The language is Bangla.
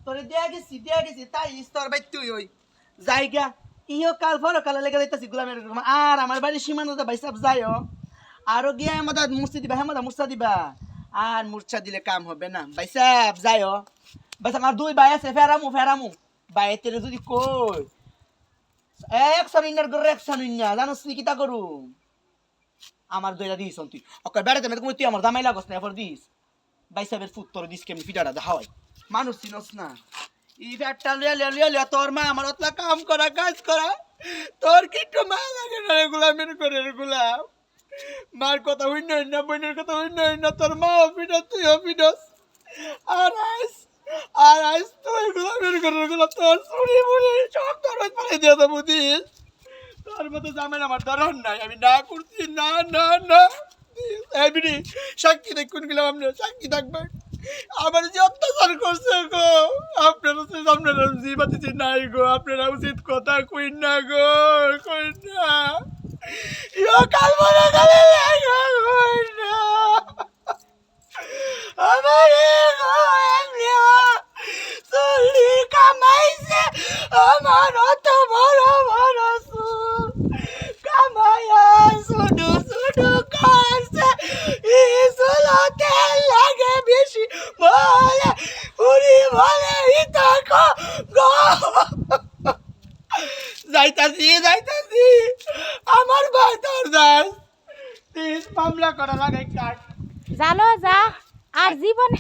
তোরে দেয়া গেছি তাই স্তর ভাই তুই ওই জায়গা ইও কাল ফর কাল লেগে যাইতাছি গোলামের আর আমার বাড়ি সীমানাতে ভাই সব যাইও আরো গিয়া আমাদের মুর্চি দিবা আমাদের মুর্চা দিবা আর মুর্চা দিলে কাম হবে না ভাই সব যাইও বাস আমার দুই ভাই আছে ফেরামু ভাই তেরে যদি কই এক সরিনার গরে এক সরিনা জানোস নি কিতা করু আমার দইরা দিস তুই ওকে বেড়াতে মেতে তুই আমার দামাই লাগস না এরপর দিস ভাই সাহেবের ফুট তোর দিস কেমনি পিটাটা দেখাওয়াই মানুষ চিনস না ই ফ্যাটটা লিয়া তোর মা আমার অতলা কাম করা কাজ করা তোর কি একটু মা লাগে না গোলামের করে গোলাম মার কথা হইন না বোনের কথা হইন না তোর মা অফিডা তুই অফিডস আর আইস তুই গোলামের করে গোলাম তোর চুরি মুড়ি সব তোর পালাই দিয়ে দেবো দিস তোর মতো জামেন আমার ধরন নাই আমি না করছি না এমনি সাক্ষী দেখুন গেলাম আপনার সাক্ষী থাকবেন আমার যে অত্যাচার করছে গো আপনারা জীবাতিছি নাই গো আপনারা উচিত কথা কইন না গো কইন না কাল মনে গেলে কইন না আমার চুরি কামাইছে আমার অত বড় বড় চুল কামাইয়া শুধু কাছে ইসলো তেল লাগে বেশি বলে উড়ি বলে ইতাকো গো যাইতাছি আমার ভাই তোর যাস মামলা করা লাগে কাট জানো যা আর জীবনে